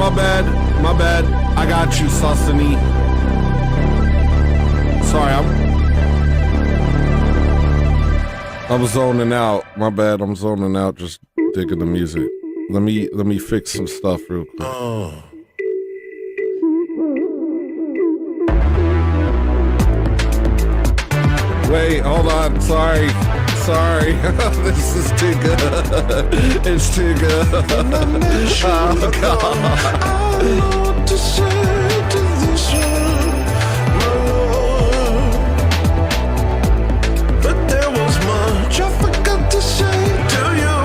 my bad. My bad. I got you, Sassani. Sorry, I'm zoning out. My bad, I'm zoning out, just digging the music. Let me fix some stuff real quick. Oh. Wait, hold on. Sorry. This is too good. It's too good. Oh, God. I know what to say to this one, but there was much I forgot to say to you.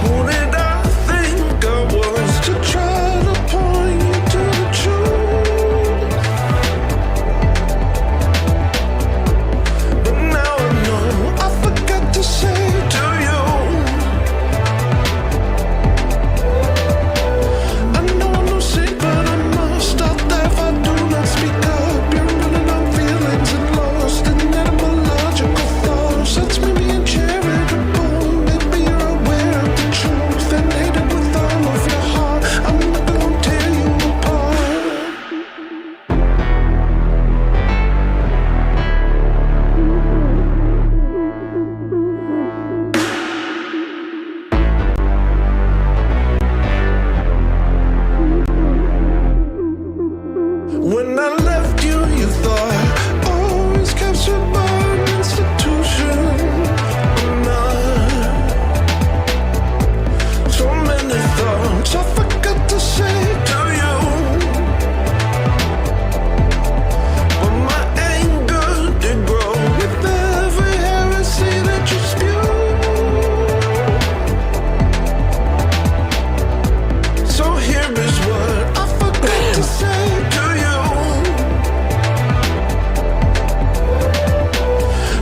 Who did I think I was to try to point you to the truth? But now I know I forgot to say to you. I know I'm no saint, but I must out there if I do not speak up. You're running on feelings and lost in etymological thoughts. That's me being charitable. Maybe you're aware of the truth and hate it with all of your heart. I'm not gonna tear you apart. When I left you, you thought always captured by an institution. I'm not. So many thoughts I forgot to say to you. But my anger did grow with every heresy that you spew. So here is what I forgot to say to you.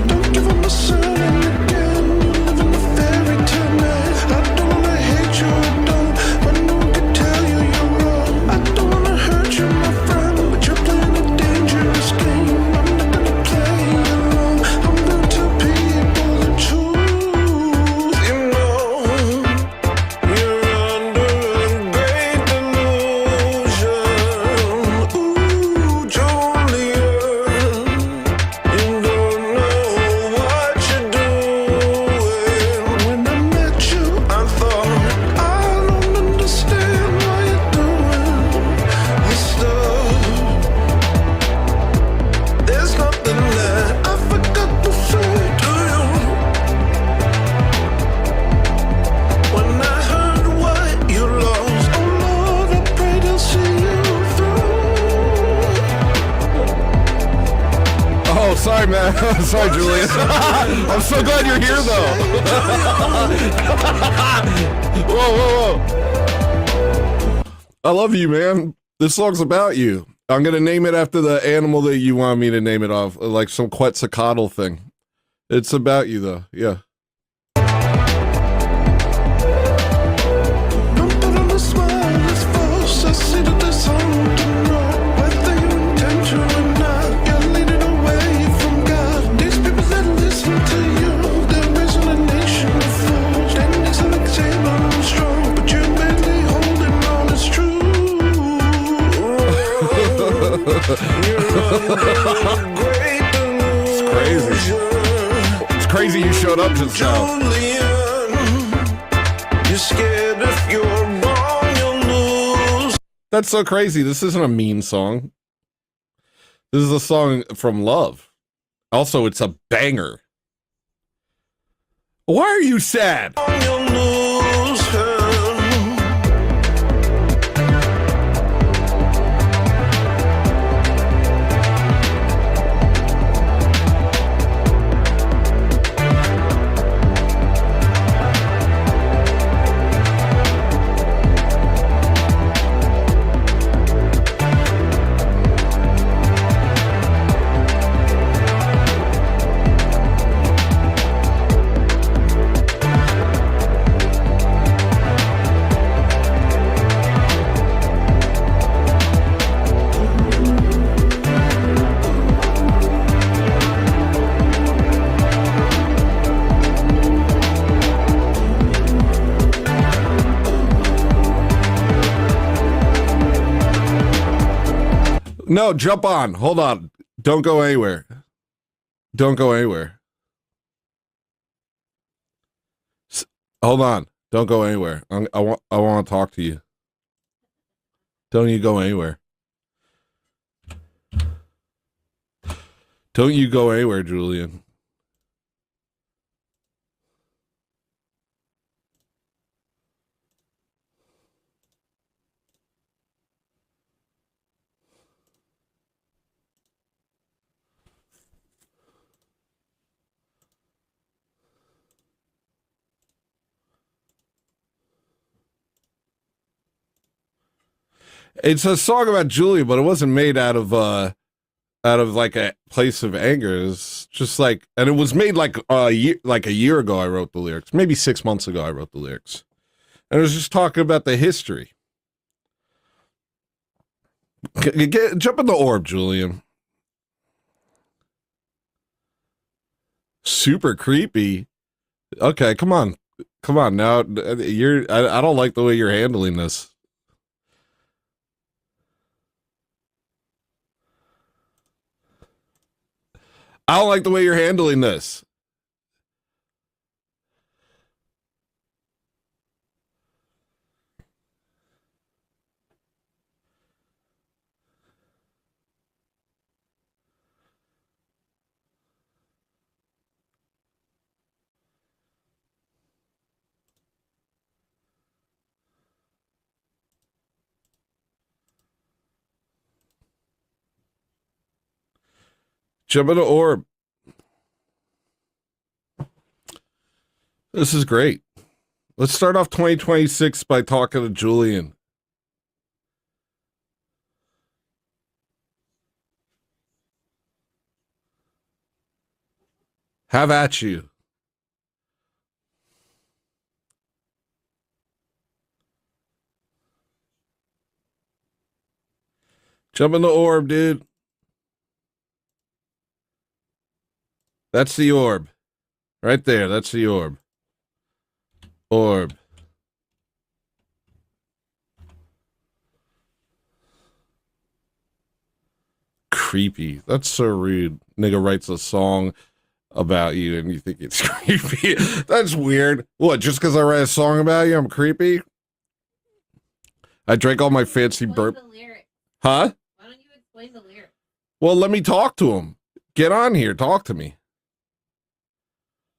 Don't give up my son and again. You live in a fairy tale land. I don't wanna hate you, I don't. But no one can tell you you're wrong. I don't wanna hurt you, my friend, but you're playing a dangerous game. I'm not gonna play along. I'm gonna tell people the truth. You know, you're under a great delusion. Ooh, Julia, you don't know what you're doing. When I met you, I thought I don't understand why you're doing this stuff. There's nothing that I forgot to say to you. When I heard what you lost, oh Lord, I pray to see you through. Oh, sorry, man. Sorry, Julian. I'm so glad you're here, though. Whoa. I love you, man. This song's about you. I'm gonna name it after the animal that you want me to name it off, like some Quetzalcoatl thing. It's about you, though. Yeah. Don't put on a smile, it's false. I see that there's something wrong. Whether your intention or not, you're leading away from God. These people that listen to you, they're raising a nation of fools. Standing as an example, strong, but you're barely holding on. It's true. It's crazy. It's crazy you showed up just now. You're scared if you're wrong, you'll lose. That's so crazy. This isn't a mean song. This is a song from love. Also, it's a banger. Why are you sad? You'll lose her. No, jump on. Hold on. Don't go anywhere. Don't go anywhere. Hold on. Don't go anywhere. I want to talk to you. Don't you go anywhere. Don't you go anywhere, Julian. It's a song about Julia, but it wasn't made out of like a place of anger. It's just like, and it was made like a year ago. I wrote the lyrics, maybe 6 months ago. I wrote the lyrics, and it was just talking about the history. Jump in the orb, Julian. Super creepy. Okay, come on now. I don't like the way you're handling this. I don't like the way you're handling this. Jump in the orb. This is great. Let's start off 2026 by talking to Julian. Have at you. Jump in the orb, dude. That's the orb. Right there, that's the orb. Orb. Creepy. That's so rude. Nigga writes a song about you and you think it's creepy. That's weird. What, just because I write a song about you, I'm creepy? I drank all my fancy burp. Huh? Why don't you explain the lyrics? Well, let me talk to him. Get on here. Talk to me.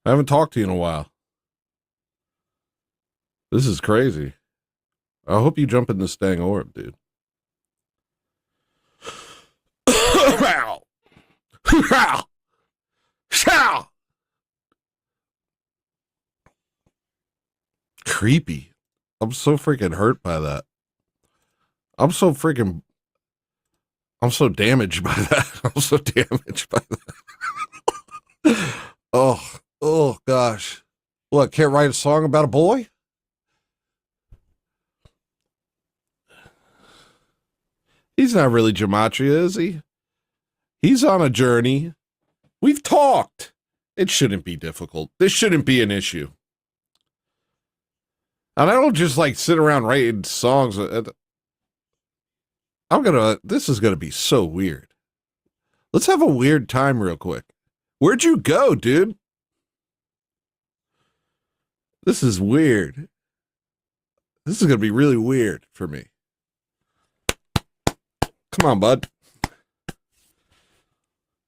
I haven't talked to you in a while. This is crazy. I hope you jump in this dang orb, dude. Creepy. I'm so freaking hurt by that. I'm so damaged by that. I'm so damaged by that. Oh gosh. What, can't write a song about a boy? He's not really gematria, is he? He's on a journey. We've talked. It shouldn't be difficult. This shouldn't be an issue. And I don't just like sit around writing songs. This is gonna be so weird. Let's have a weird time real quick. Where'd you go, dude? This is weird. This is gonna be really weird for me. Come on, bud.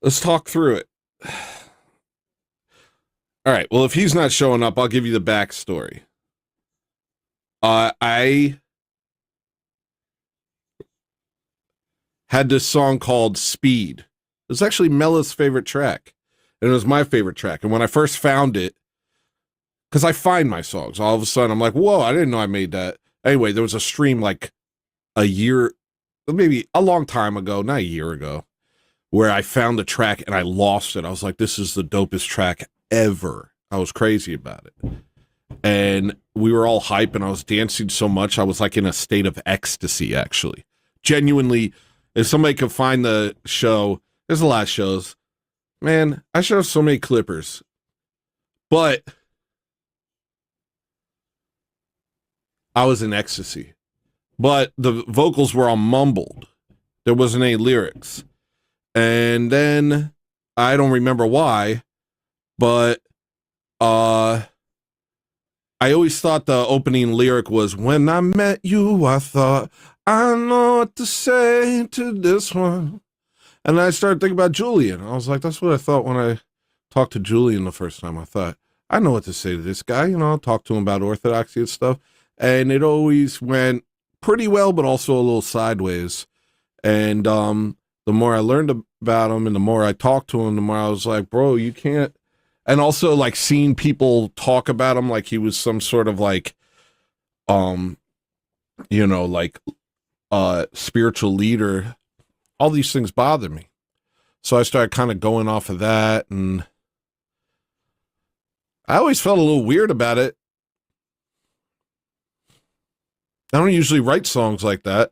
Let's talk through it. All right, well, if he's not showing up, I'll give you the backstory. I had this song called Speed. It was actually Mella's favorite track, and it was my favorite track. And when I first found it, because I find my songs, all of a sudden I'm like, whoa, I didn't know I made that. Anyway, there was a stream like a year, maybe a long time ago, not a year ago, where I found the track and I lost it. I was like, this is the dopest track ever. I was crazy about it. And we were all hype and I was dancing so much. I was like in a state of ecstasy, actually. Genuinely, if somebody could find the show, there's a lot of shows. Man, I should have so many clippers. But I was in ecstasy. But the vocals were all mumbled. There wasn't any lyrics. And then I don't remember why, but I always thought the opening lyric was, when I met you, I thought, I know what to say to this one. And I started thinking about Julian. I was like, that's what I thought when I talked to Julian the first time. I thought, I know what to say to this guy. You know, I'll talk to him about orthodoxy and stuff. And it always went pretty well, but also a little sideways. And the more I learned about him and the more I talked to him, the more I was like, bro, you can't. And also like seeing people talk about him like he was some sort of like, you know, like spiritual leader. All these things bother me. So I started kind of going off of that, and I always felt a little weird about it. I don't usually write songs like that.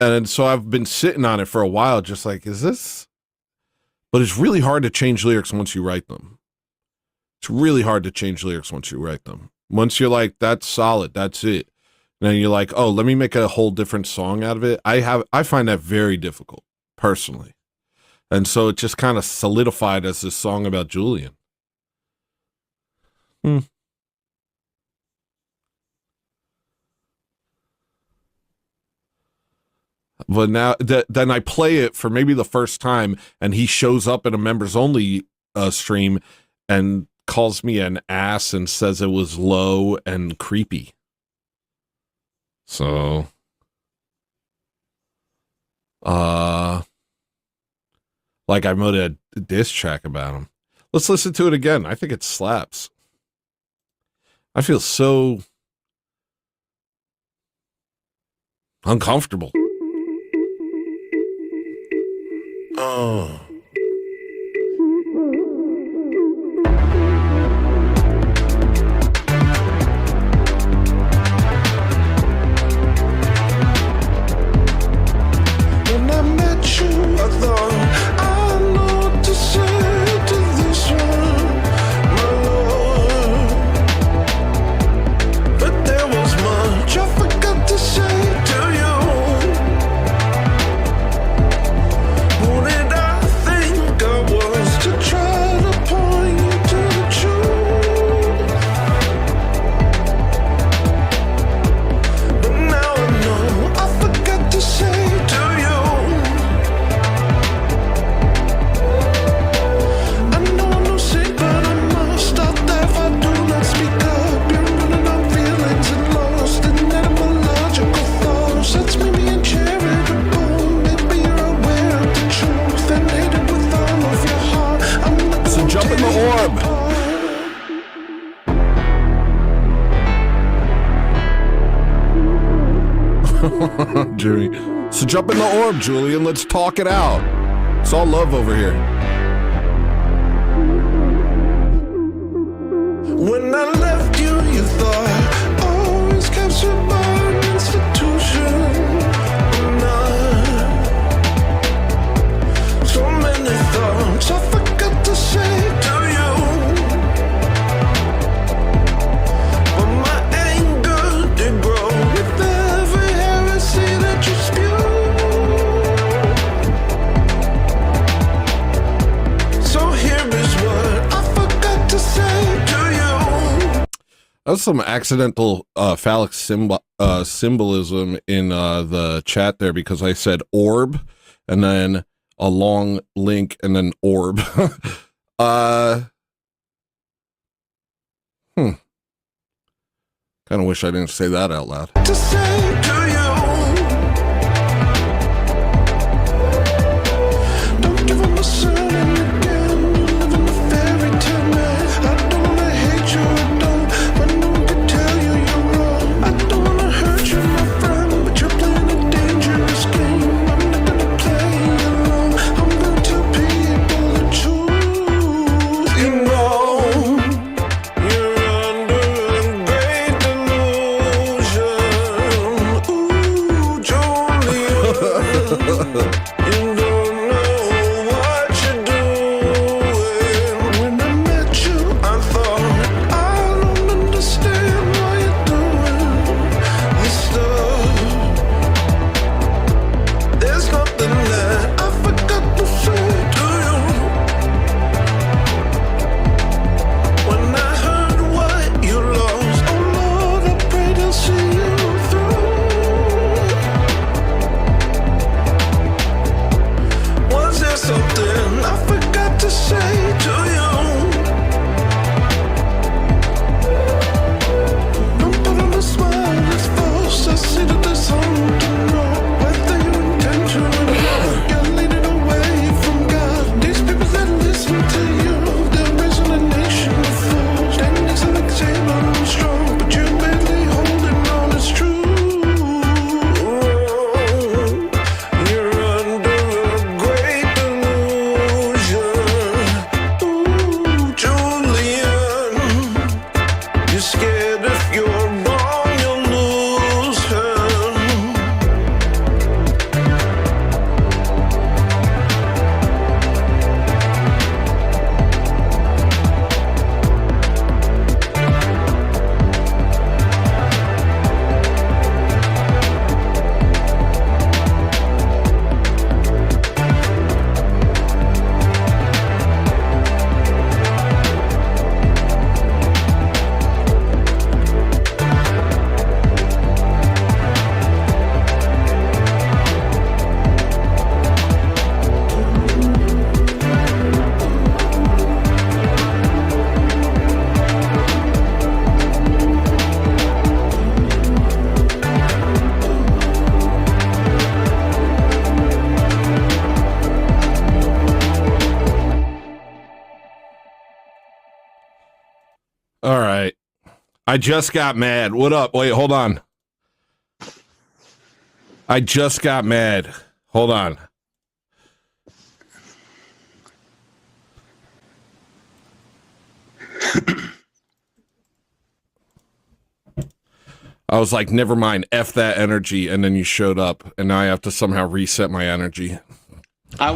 And so I've been sitting on it for a while, just like, is this? But it's really hard to change lyrics once you write them. It's really hard to change lyrics once you write them. Once you're like, that's solid, that's it. And then you're like, oh, let me make a whole different song out of it. I find that very difficult, personally. And so it just kind of solidified as this song about Julian. But now then I play it for maybe the first time, and he shows up in a members only stream and calls me an ass and says it was low and creepy. So, like I made a diss track about him. Let's listen to it again. I think it slaps. I feel so uncomfortable. Oh. When I met you, I thought, I know what to say to this one, my Lord. But there was much I forgot to say to you. Who did I think I was to try to point you to the truth? But now I know I forgot to say to you. I know I'm no saint, but I must stop that if I do not speak up. You're running on feelings and lost in etymological thoughts. That's me being charitable. Maybe you're aware of the truth and hate it with all of your heart. I'm not So gonna jump in the take it orb. apart. Julie. So jump in the orb, Julian. Let's talk it out. It's all love over here. When I left you, you thought always captured by an institution. So many thoughts I forgot to say to you. But my anger did grow with every heresy that you spew. So here is what I forgot to say to you. That's some accidental phallic symbolism in the chat there, because I said orb and then a long link and then orb. Kind of wish I didn't say that out loud. To say to you. Don't give up my son again. You live in a fairy tale man. I don't wanna hate you, I don't. But no one can tell you you're wrong. I don't wanna hurt you, my friend. But you're playing a dangerous game. I'm not gonna play along. I'm gonna tell people the truth. You know, you're under a great delusion. Ooh. something I forgot to say to you. Don't put on a smile, it's false. I see that there's something wrong. Whether your intention or not, you're leading away from God. These people that listen to you, they're raising a nation of fools. Standing as an example, strong, but you're barely holding on. It's true. You're under a great delusion. Ooh, Julian, you're scared if you're wrong, you'll lose her. All right. I just got mad. What up? Wait, hold on. I just got mad. Hold on. I was like, never mind, F that energy, and then you showed up, and now I have to somehow reset my energy. I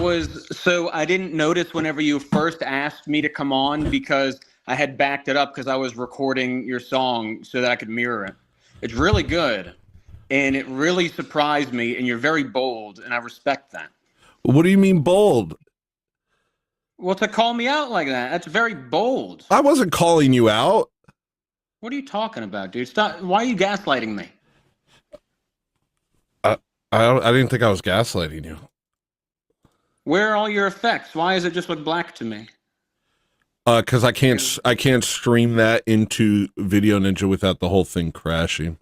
didn't notice whenever you first asked me to come on because I had backed it up because I was recording your song so that I could mirror it. It's really good, and it really surprised me, and you're very bold, and I respect that. What do you mean bold? Well, to call me out like that, that's very bold. I wasn't calling you out. What are you talking about, dude? Stop. Why are you gaslighting me? I didn't think I was gaslighting you. Where are all your effects? Why does it just look black to me? Because I can't stream that into Video Ninja without the whole thing crashing.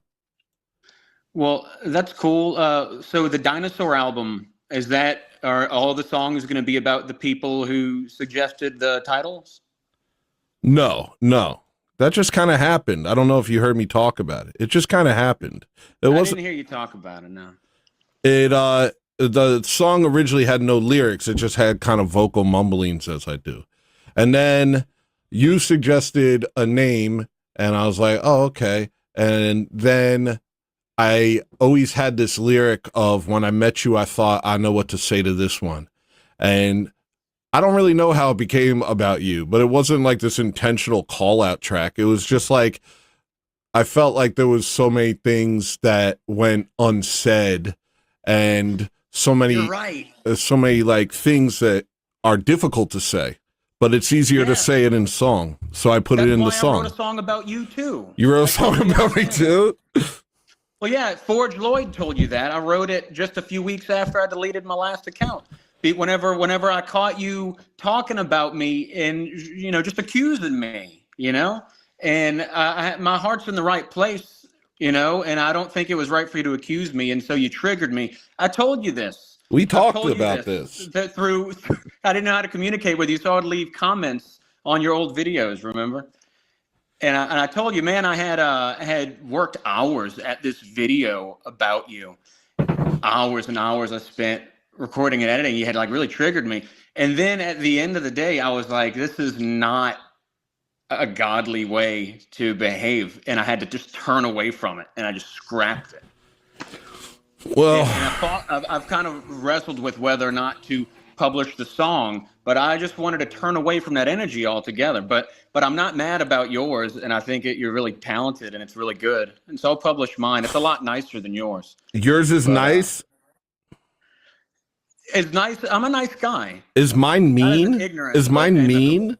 Well, that's cool. So the Dinosaur album, are all the songs going to be about the people who suggested the titles? No. That just kind of happened. I don't know if you heard me talk about it. It just kind of happened. I didn't hear you talk about it, no. The song originally had no lyrics. It just had kind of vocal mumblings as I do. And then you suggested a name, and I was like, oh, okay. And then I always had this lyric of, when I met you, I thought, I know what to say to this one. And I don't really know how it became about you, but it wasn't like this intentional call out track. It was just like, I felt like there was so many things that went unsaid, and so many, You're right. so many like things that are difficult to say, but it's easier to say it in song. So I put it in the song. I wrote a song about you too. You wrote a song about me too? Well, yeah, Forge Lloyd told you that. I wrote it just a few weeks after I deleted my last account. Whenever I caught you talking about me and, just accusing me, and my heart's in the right place, and I don't think it was right for you to accuse me. And so you triggered me. I told you this. We talked about this. That I didn't know how to communicate with you, so I would leave comments on your old videos, remember? And I told you, man, I had worked hours at this video about you. Hours and hours I spent recording and editing. You had really triggered me. And then at the end of the day, I was like, this is not a godly way to behave. And I had to just turn away from it. And I just scrapped it. Well, and I've kind of wrestled with whether or not to publish the song, but I just wanted to turn away from that energy altogether. But I'm not mad about yours, and I think you're really talented and it's really good. And so I'll publish mine. It's a lot nicer than yours. Yours is nice. It's nice. I'm a nice guy. Is mine mean? Is mine mean?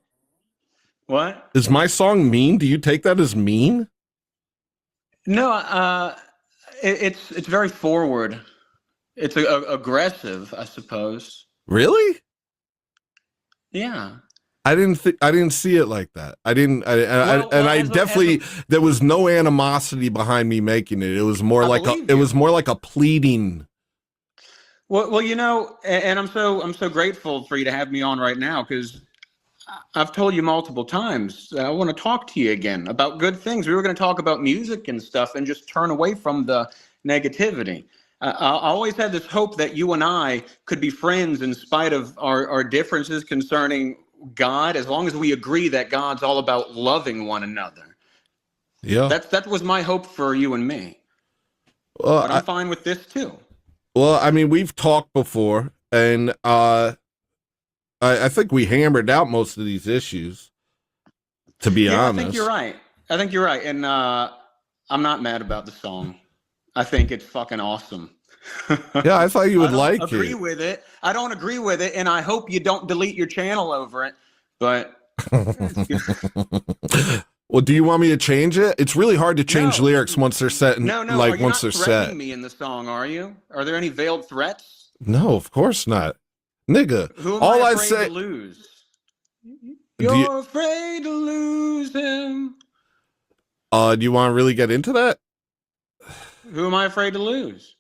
What? Is my song mean? Do you take that as mean? No, it's very forward. It's aggressive, I suppose. Really? Yeah. I didn't see it like that. I didn't. I definitely there was no animosity behind me making it. It was more like a pleading. Well, you know, and I'm so grateful for you to have me on right now, because I've told you multiple times that I want to talk to you again about good things. We were going to talk about music and stuff and just turn away from the negativity. I always had this hope that you and I could be friends in spite of our differences concerning God, as long as we agree that God's all about loving one another. Yeah. That was my hope for you and me. Well, but I'm fine with this too. Well, I mean, we've talked before, and I think we hammered out most of these issues, to be honest. I think you're right. And I'm not mad about the song. I think it's fucking awesome. Yeah, I thought you would like it. I don't agree with it. I don't agree with it, and I hope you don't delete your channel over it. But well, do you want me to change it? It's really hard to change lyrics once they're set. No. Like once they're set. You're not threatening me in the song, are you? Are there any veiled threats? No, of course not, nigga. Who am all I I afraid say to lose? You're afraid to lose him. Do you want to really get into that? Who am I afraid to lose?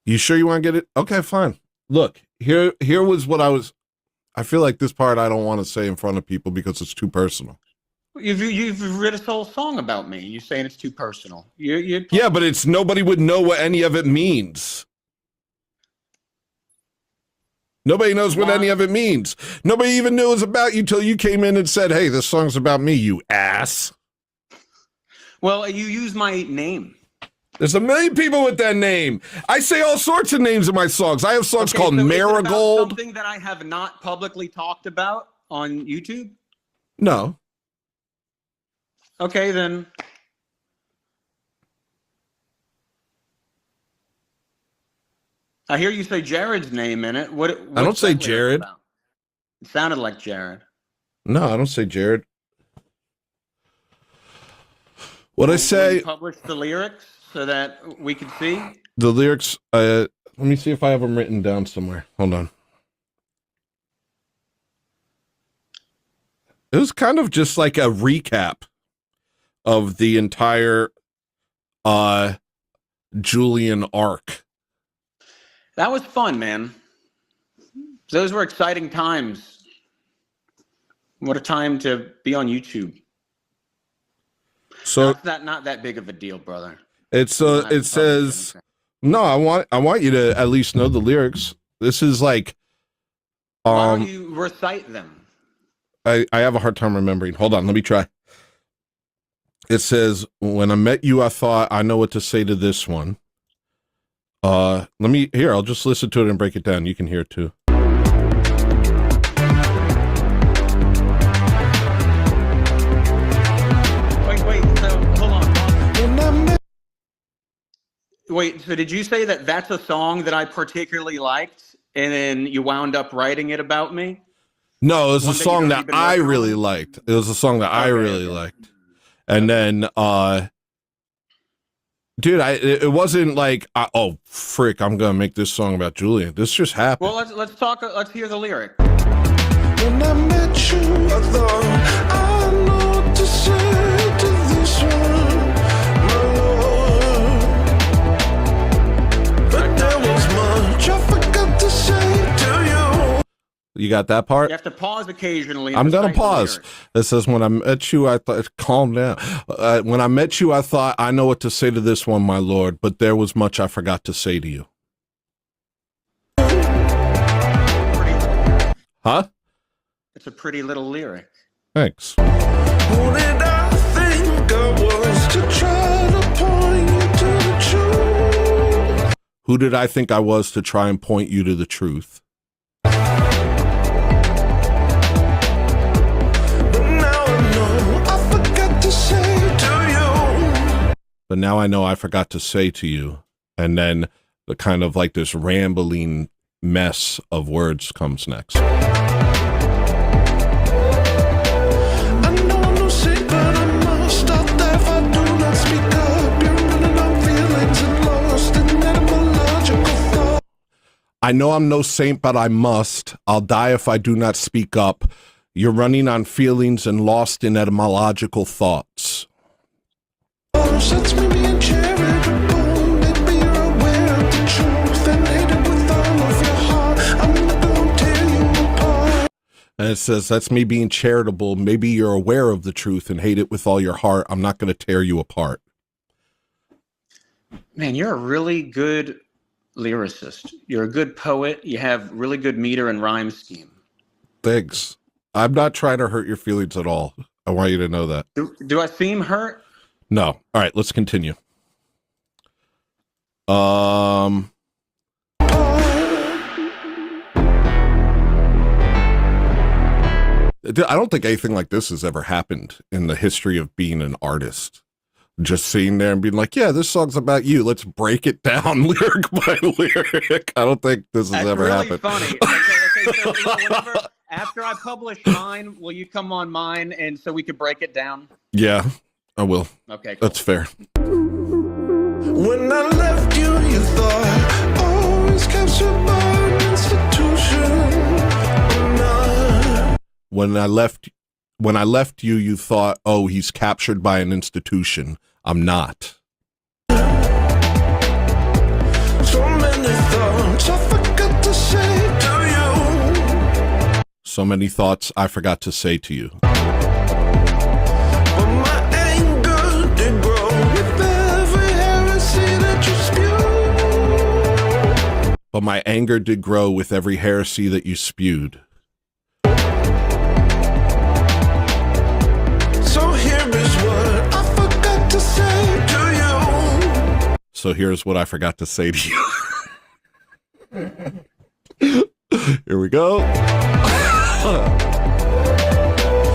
You sure you want to get it? Okay, fine. Look, here was what I feel like this part I don't want to say in front of people because it's too personal. You've written a whole song about me. You're saying it's too personal. Yeah, but it's nobody would know what any of it means. Nobody knows what any of it means. Nobody even knew it was about you till you came in and said, "Hey, this song's about me, you ass." Well, you use my name. There's a million people with that name. I say all sorts of names in my songs. I have songs called Marigold. Something that I have not publicly talked about on YouTube? No. Okay, then. I hear you say Jared's name in it. I don't say Jared. It sounded like Jared. No, I don't say Jared. What I say? Publish the lyrics so that we can see the lyrics. Let me see if I have them written down somewhere. Hold on. It was kind of just like a recap of the entire Julian arc. That was fun, man. Those were exciting times. What a time to be on YouTube. So not that big of a deal, brother. It says no. I want you to at least know the lyrics. This is like why don't you recite them? I have a hard time remembering. Hold on, let me try. It says, "When I met you, I thought I know what to say to this one." I'll just listen to it and break it down. You can hear it too. Wait, so did you say that that's a song that I particularly liked, and then you wound up writing it about me? No, it was a song that I really liked. It was a song that I really liked. And then, dude, it wasn't like, oh, frick, I'm going to make this song about Julian. This just happened. Well, let's talk. Let's hear the lyric. When I met you, I thought I know what to say to this one, my Lord. But there was much I forgot to say to you. You got that part? You have to pause occasionally. I'm going to pause. It says, when I met you, I thought, calm down. When I met you, I thought, I know what to say to this one, my Lord, but there was much I forgot to say to you. Huh? It's a pretty little lyric. Thanks. Who did I think I was to try to point you to the truth? Who did I think I was to try and point you to the truth? But now I know I forgot to say to you. And then the kind of like this rambling mess of words comes next. I know I'm no saint, but I must stop there if I do not speak up. You're running on feelings and lost in etymological thought. I know I'm no saint, but I must. I'll die if I do not speak up. You're running on feelings and lost in etymological thoughts. Sets me being charitable. Maybe you're aware of the truth and hate it with all of your heart. I'm not gonna tear you apart. And it says, that's me being charitable. Maybe you're aware of the truth and hate it with all your heart. I'm not going to tear you apart. Man, you're a really good lyricist. You're a good poet. You have really good meter and rhyme scheme. Thanks. I'm not trying to hurt your feelings at all. I want you to know that. Do I seem hurt? No. All right, let's continue. I don't think anything like this has ever happened in the history of being an artist. Just sitting there and being like, yeah, this song's about you. Let's break it down lyric by lyric. I don't think this has ever really happened. Funny. Okay, so whenever, after I publish mine, will you come on mine and so we could break it down? Yeah, I will. Okay, cool. That's fair. When I left you, you thought always captured by an institution. Nah. When I left you, you thought, oh, he's captured by an institution. I'm not. So many thoughts I forgot to say to you. So many thoughts I forgot to say to you. But my anger did grow with every heresy that you spewed. But my anger did grow with every heresy that you spewed. So here's what I forgot to say to you. Here we go. Don't give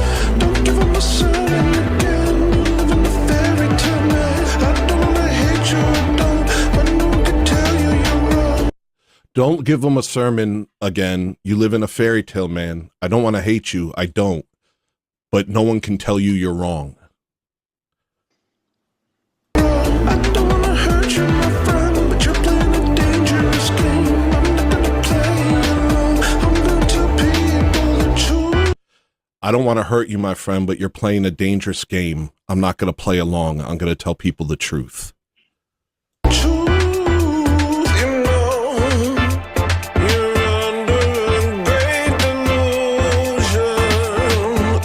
him a sermon again. You live in a fairy tale land. I don't wanna hate you, I don't, but no one can tell you you're wrong. Don't give him a sermon again. You live in a fairy tale, man. I don't want to hate you. I don't. But no one can tell you you're wrong. I don't wanna hurt you, my friend, but you're playing a dangerous game. I'm not gonna play along. I'm gonna tell people the truth. I don't want to hurt you, my friend, but you're playing a dangerous game. I'm not going to play along. I'm going to tell people the truth. Truth, you know, you're under a great delusion.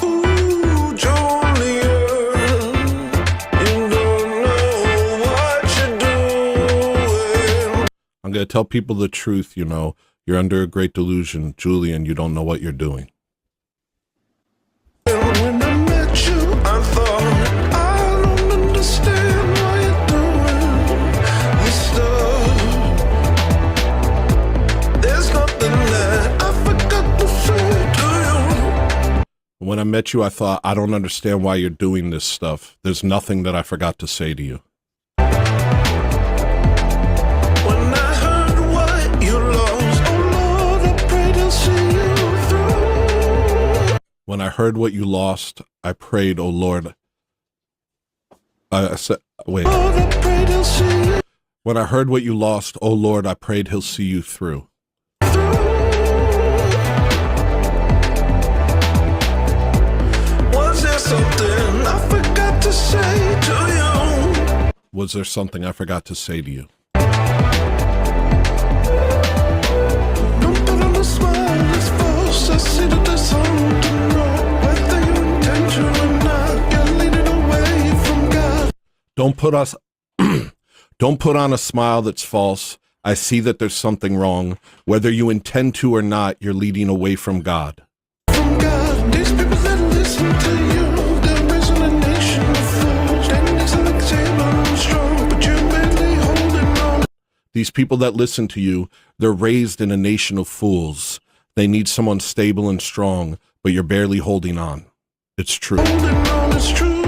Ooh, Julia, you don't know what you're doing. I'm going to tell people the truth, you know. You're under a great delusion. Julian, you don't know what you're doing. When I met you, I thought I don't understand why you're doing this stuff. There's nothing that I forgot to say to you. When I met you, I thought, I don't understand why you're doing this stuff. There's nothing that I forgot to say to you. When I heard what you lost, oh Lord, I prayed I'll see you through. When I heard what you lost, I prayed, oh Lord. I said, wait. Lord, I prayed I'll see you When I heard what you lost, oh Lord, I prayed he'll see you through. through. Was there something I forgot to say to you? Was there something I forgot to say to you? Don't put on a smile, it's false. I see that there's something wrong. Whether you intention or not, you're leading away from God. Don't put on a smile that's false. I see that there's something wrong. Whether you intend to or not, you're leading away from God. From God, these people that listen to you, they're raising a nation of fools. Standing as an example, strong, but you're barely holding on. These people that listen to you, they're raised in a nation of fools. They need someone stable and strong, but you're barely holding on. It's true. Holding on is true.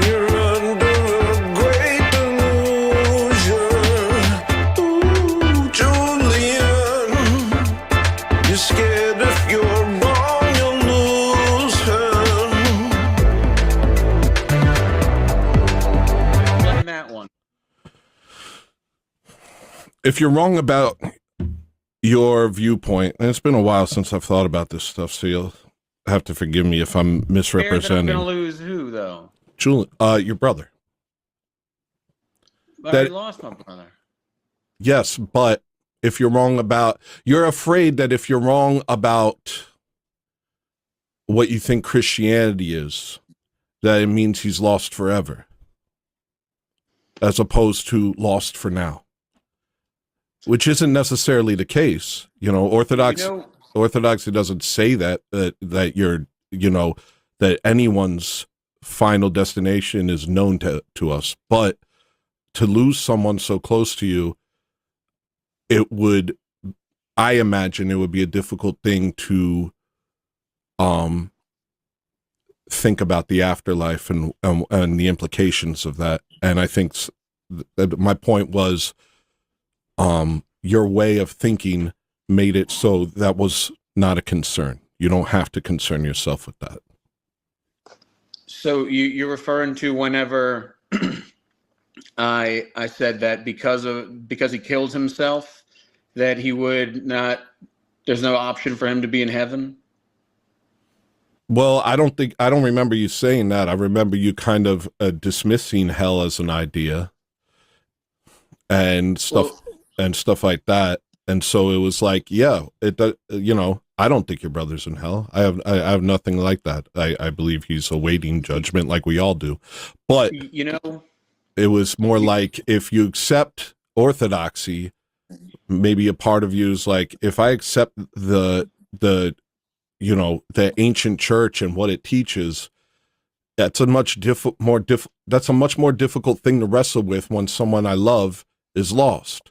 You're under a great delusion. Ooh, Julian, you're scared if you're wrong, you'll lose her. Play that one. if you're wrong about your viewpoint, and it's been a while since I've thought about this stuff, so you'll have to forgive me if I'm misrepresenting. I'm going to lose who, though? Julian, your brother. I already lost my brother. Yes, but if you're wrong about, you're afraid that if you're wrong about what you think Christianity is, that it means he's lost forever, as opposed to lost for now, which isn't necessarily the case. You know, Orthodoxy doesn't say that that you're, you know, that anyone's final destination is known to us, but to lose someone so close to you, it would, I imagine it would be a difficult thing to think about the afterlife and the implications of that. And I think my point was, your way of thinking made it so that was not a concern. You don't have to concern yourself with that. So you're referring to whenever I said that because he killed himself, that he would not, there's no option for him to be in heaven? Well, I don't remember you saying that. I remember you kind of dismissing hell as an idea and stuff like that. And so it was like, yeah, you know, I don't think your brother's in hell. I have nothing like that. I believe he's awaiting judgment like we all do. But, you know, it was more like, if you accept Orthodoxy, maybe a part of you is like, if I accept the you know, the ancient church and what it teaches, that's a much more difficult thing to wrestle with when someone I love is lost.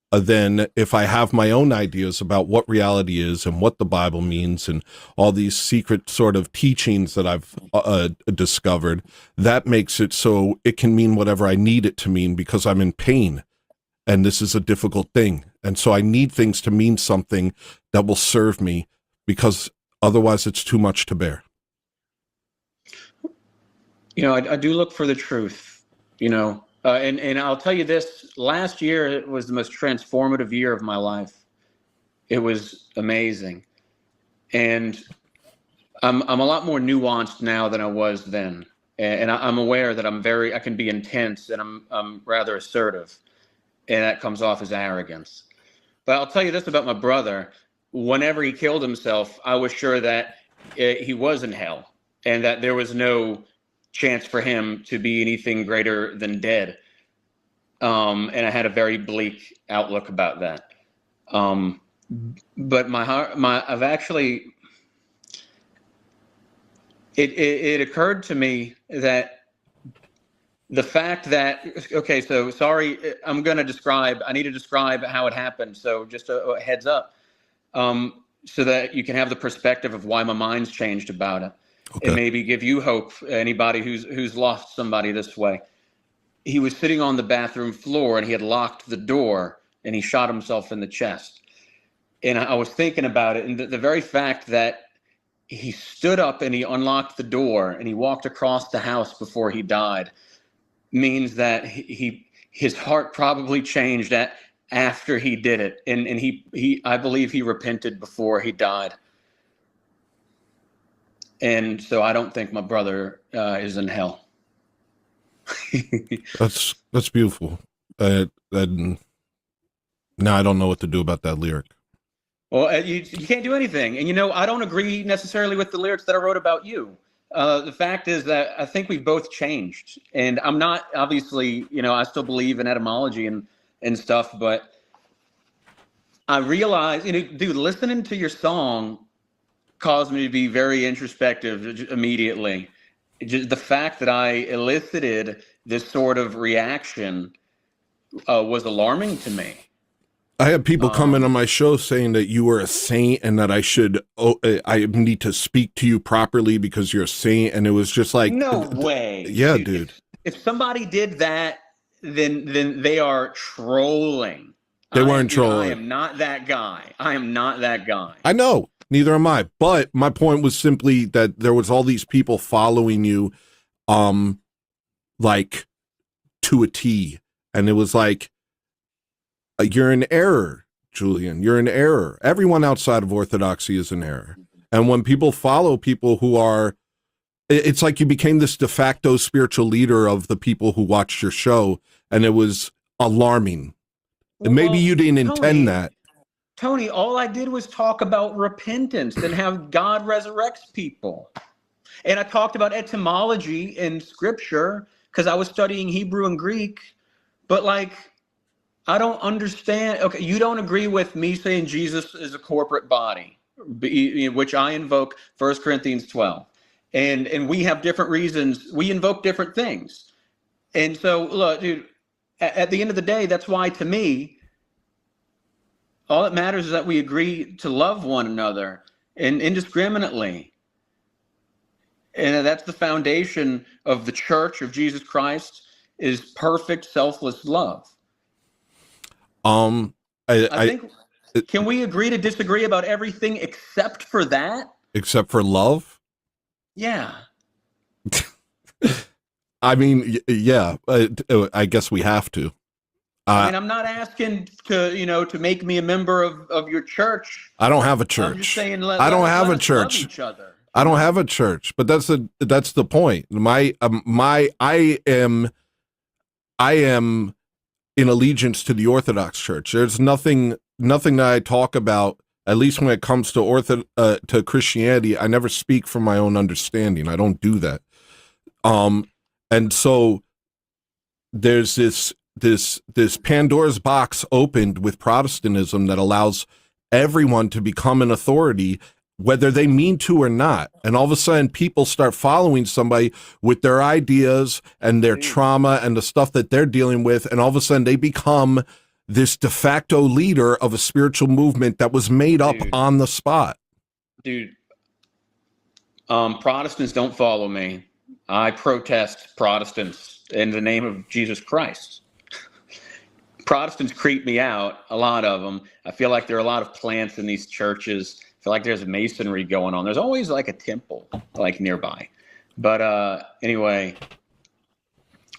Than if I have my own ideas about what reality is and what the Bible means and all these secret sort of teachings that I've discovered. That makes it so it can mean whatever I need it to mean, because I'm in pain and this is a difficult thing. And so I need things to mean something that will serve me, because otherwise it's too much to bear. You know, I do look for the truth, you know. And I'll tell you this, last year, it was the most transformative year of my life. It was amazing. And I'm a lot more nuanced now than I was then. And I'm aware that I can be intense, and I'm rather assertive. And that comes off as arrogance. But I'll tell you this about my brother. Whenever he killed himself, I was sure that he was in hell and that there was no chance for him to be anything greater than dead. And I had a very bleak outlook about that. But I've actually, it occurred to me that the fact that, okay, so sorry, I need to describe how it happened. So just a heads up, so that you can have the perspective of why my mind's changed about it. Okay. And maybe give you hope, anybody who's lost somebody this way. He was sitting on the bathroom floor and he had locked the door and he shot himself in the chest. And I was thinking about it, and the very fact that he stood up and he unlocked the door and he walked across the house before he died means that his heart probably changed after he did it. And I believe he repented before he died. And so I don't think my brother is in hell. That's beautiful. Now I don't know what to do about that lyric. Well, you can't do anything. And, you know, I don't agree necessarily with the lyrics that I wrote about you. The fact is that I think we've both changed. And I'm not, obviously, you know, I still believe in etymology and stuff, but I realize, you know, dude, listening to your song caused me to be very introspective immediately. Just the fact that I elicited this sort of reaction was alarming to me. I had people comment on my show saying that you were a saint and that I need to speak to you properly because you're a saint. And it was just like, no way. Yeah, dude. If somebody did that, then they are trolling. They weren't trolling. I am not that guy. I know. Neither am I. But my point was simply that there was all these people following you, like to a T. And it was like, You're in error, Julian. You're in error. Everyone outside of Orthodoxy is in error. And when people follow people who are, it's like you became this de facto spiritual leader of the people who watched your show, and it was alarming. And maybe you didn't intend that. Tony, all I did was talk about repentance and how God resurrects people. And I talked about etymology in scripture because I was studying Hebrew and Greek. But like, I don't understand. Okay, you don't agree with me saying Jesus is a corporate body, which I invoke 1 Corinthians 12. And we have different reasons. We invoke different things. And so, look, dude, at the end of the day, that's why, to me, all that matters is that we agree to love one another and indiscriminately. And that's the foundation of the Church of Jesus Christ, is perfect, selfless love. I think, can we agree to disagree about everything except for that? Except for love? Yeah. I mean, yeah, I guess we have to. I mean, I'm not asking to make me a member of your church. I don't have a church. I'm just saying, I don't have a church. Love each other. I don't have a church, but that's the point. I am in allegiance to the Orthodox Church. There's nothing that I talk about, at least when it comes to to Christianity. I never speak from my own understanding. I don't do that. And so there's this Pandora's box opened with Protestantism that allows everyone to become an authority, whether they mean to or not. And all of a sudden people start following somebody with their ideas and their trauma and the stuff that they're dealing with. And all of a sudden they become this de facto leader of a spiritual movement that was made up on the spot. Dude, Protestants don't follow me. I protest Protestants in the name of Jesus Christ. Protestants creep me out, a lot of them. I feel like there are a lot of plants in these churches. I feel like there's masonry going on. There's always like a temple like nearby. But anyway,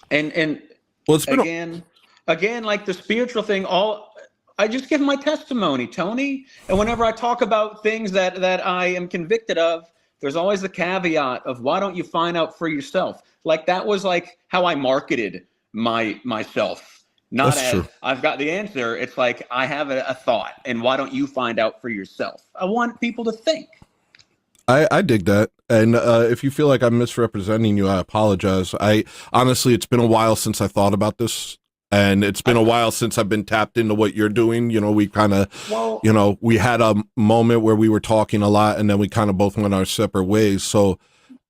and well, it's been again, like the spiritual thing, I just give my testimony, Tony. And whenever I talk about things that I am convicted of, there's always the caveat of, why don't you find out for yourself? Like that was like how I marketed myself. Not That's as true. I've got the answer. It's like, I have a thought, and why don't you find out for yourself? I want people to think. I dig that. And if you feel like I'm misrepresenting you, I apologize. Honestly, it's been a while since I thought about this. And it's been a while since I've been tapped into what you're doing. You know, we kind of, we had a moment where we were talking a lot, and then we kind of both went our separate ways. So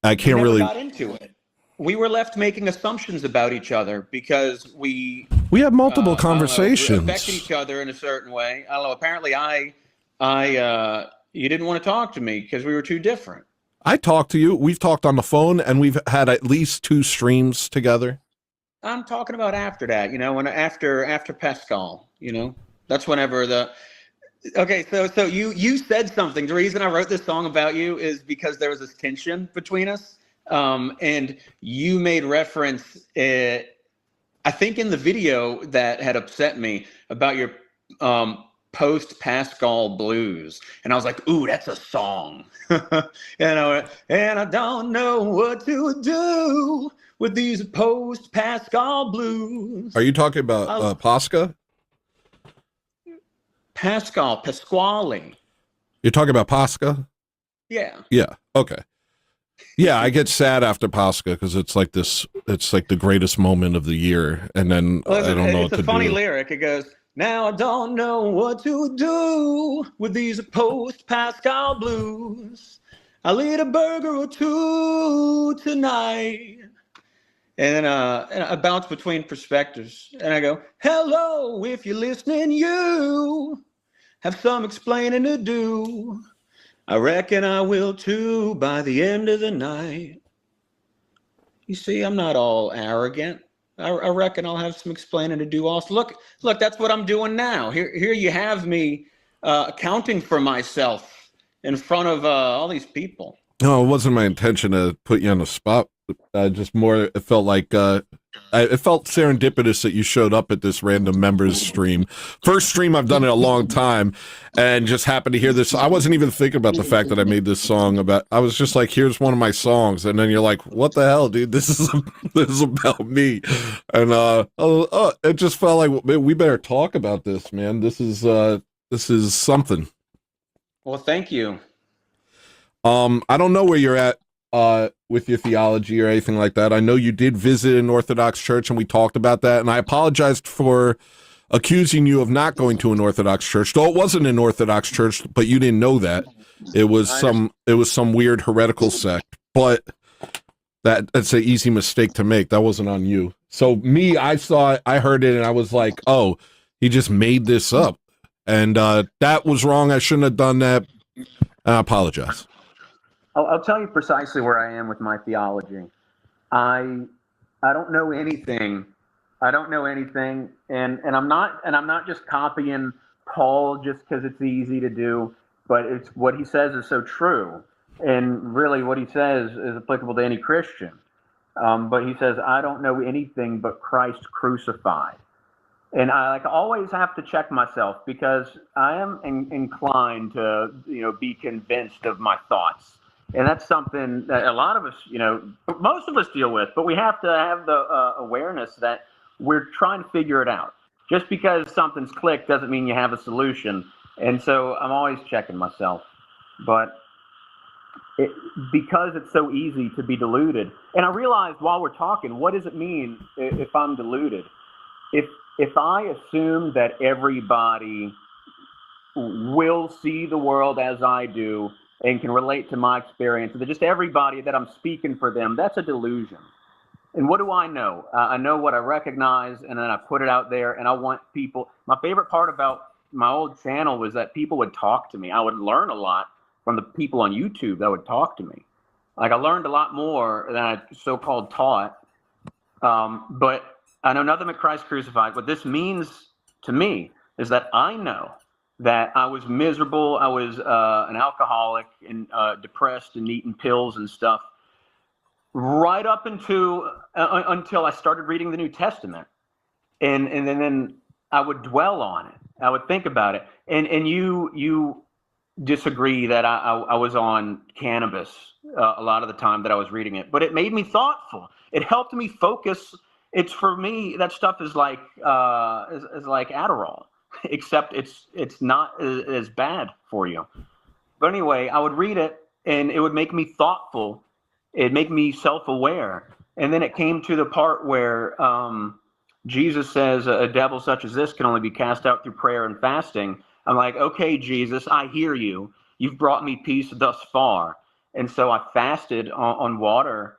I can't really got into it. We were left making assumptions about each other because we have multiple conversations. Affected each other in a certain way. I don't know. Apparently, you didn't want to talk to me because we were too different. I talked to you. We've talked on the phone, and we've had at least 2 streams together. I'm talking about after that, when after Pascal, that's whenever okay. So you said something. The reason I wrote this song about you is because there was this tension between us. And you made reference, I think in the video that had upset me about your, post-Pascal blues. And I was like, ooh, that's a song. And I don't know what to do with these post-Pascal blues. Are you talking about Pasca? Pasquale. You're talking about Pasca? Yeah. Yeah. Okay. Yeah, I get sad after Pascha because it's like the greatest moment of the year, and then I don't know what to do. It's a funny lyric. It goes, now I don't know what to do with these post-Pascal blues. I'll eat a burger or 2 tonight. And I bounce between perspectives, and I go, hello, if you're listening, you have some explaining to do. I reckon I will too by the end of the night. You see, I'm not all arrogant. I reckon I'll have some explaining to do also. Look, that's what I'm doing now. Here you have me accounting for myself in front of all these people. No, it wasn't my intention to put you on the spot. Just more, it felt like it felt serendipitous that you showed up at this random members stream. First stream I've done in a long time, and just happened to hear this. I wasn't even thinking about the fact that I made this song about. I was just like, "Here's one of my songs," and then you're like, "What the hell, dude? This is about me," and it just felt like we better talk about this, man. This is something. Well, thank you. I don't know where you're at with your theology or anything like that. I know you did visit an Orthodox church, and we talked about that, and I apologized for accusing you of not going to an Orthodox church, though it wasn't an Orthodox church, but you didn't know that. It was some weird heretical sect, but that's an easy mistake to make. That wasn't on you. So me, I heard it, and I was like, oh, he just made this up, and that was wrong. I shouldn't have done that. I apologize. I'll tell you precisely where I am with my theology. I don't know anything. I don't know anything, and I'm not just copying Paul just because it's easy to do, but it's what he says is so true, and really what he says is applicable to any Christian. But he says, I don't know anything but Christ crucified. And I always have to check myself, because I am inclined to, be convinced of my thoughts. And that's something that a lot of us, most of us deal with, but we have to have the awareness that we're trying to figure it out. Just because something's clicked doesn't mean you have a solution. And so I'm always checking myself. But because it's so easy to be deluded. And I realized while we're talking, what does it mean if I'm deluded? If I assume that everybody will see the world as I do and can relate to my experience, that just everybody that I'm speaking for them, that's a delusion. And what do I know? I know what I recognize, and then I put it out there, and I want people. My favorite part about my old channel was that people would talk to me. I would learn a lot from the people on YouTube that would talk to me. Like, I learned a lot more than I so-called taught. But I know nothing but Christ crucified. What this means to me is that I know that I was miserable. I was an alcoholic and depressed and eating pills and stuff right up until I started reading the New Testament. And then I would dwell on it. I would think about it. And you disagree that I was on cannabis a lot of the time that I was reading it, but it made me thoughtful. It helped me focus. It's, for me, that stuff is like Adderall, except it's not as bad for you. But anyway, I would read it, and it would make me thoughtful. It'd make me self-aware. And then it came to the part where Jesus says a devil such as this can only be cast out through prayer and fasting. I'm like, okay, Jesus, I hear you. You've brought me peace thus far. And so I fasted on water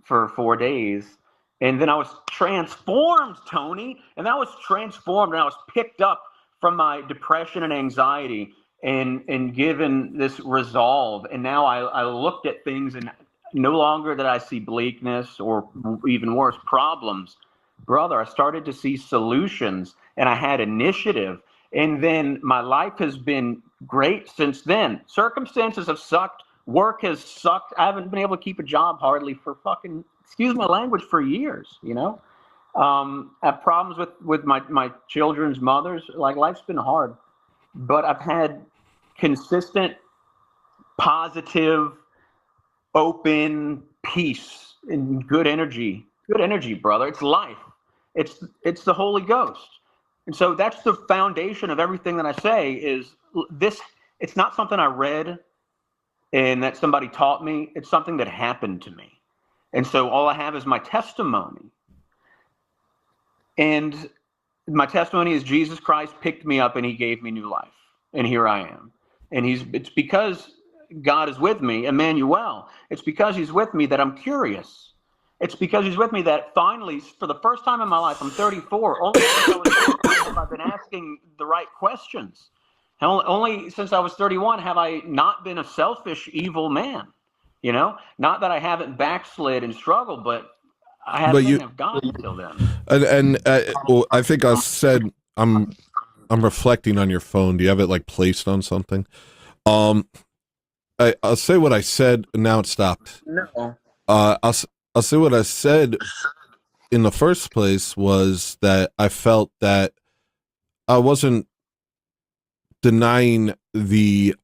for 4 days. And then I was transformed, Tony. And I was transformed, and I was picked up from my depression and anxiety and given this resolve. And now I looked at things, and no longer did I see bleakness or even worse, problems. Brother, I started to see solutions, and I had initiative. And then my life has been great since then. Circumstances have sucked. Work has sucked. I haven't been able to keep a job hardly for fucking, excuse my language, for years, I have problems with my children's mothers. Like, life's been hard. But I've had consistent, positive, open peace and good energy. Good energy, brother. It's life. It's the Holy Ghost. And so that's the foundation of everything that I say is this. It's not something I read and that somebody taught me. It's something that happened to me. And so all I have is my testimony. And my testimony is Jesus Christ picked me up and he gave me new life. And here I am. And it's because God is with me, Emmanuel. It's because he's with me that I'm curious. It's because he's with me that finally, for the first time in my life, I'm 34. Only since I was 35, I've been asking the right questions. Only since I was 31 have I not been a selfish, evil man. Not that I haven't backslid and struggled, but I haven't have God until then. And well, I think I said I'm reflecting on your phone. Do you have it like placed on something? I'll say what I said. Now it stopped. No. I'll say what I said in the first place was that I felt that I wasn't denying the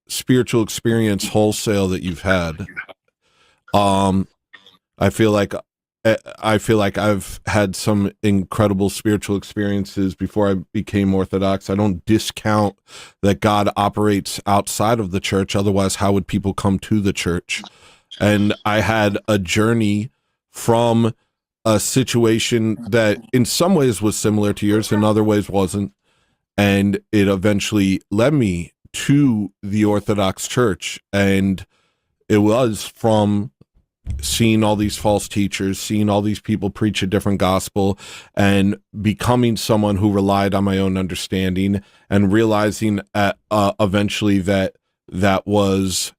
spiritual experience wholesale that you've had. I feel like I've had some incredible spiritual experiences before I became Orthodox. I don't discount that God operates outside of the church. Otherwise, how would people come to the church? And I had a journey from a situation that in some ways was similar to yours, in other ways wasn't. And it eventually led me to the Orthodox Church. And it was from seeing all these false teachers, seeing all these people preach a different gospel, and becoming someone who relied on my own understanding, and realizing eventually that was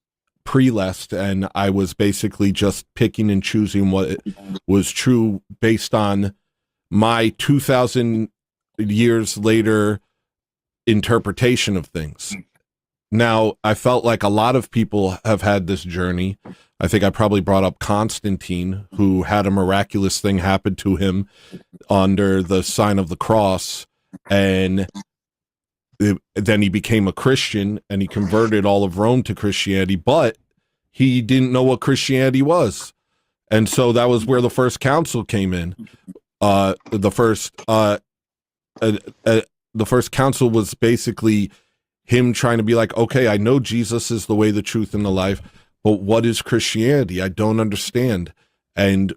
prelest, and I was basically just picking and choosing what was true based on my 2,000 years later interpretation of things. Now, I felt like a lot of people have had this journey. I think I probably brought up Constantine, who had a miraculous thing happen to him under the sign of the cross, and then he became a Christian, and he converted all of Rome to Christianity, but he didn't know what Christianity was. And so that was where the first council came in. The first council was basically him trying to be like, okay, I know Jesus is the way, the truth, and the life, but what is Christianity? I don't understand. And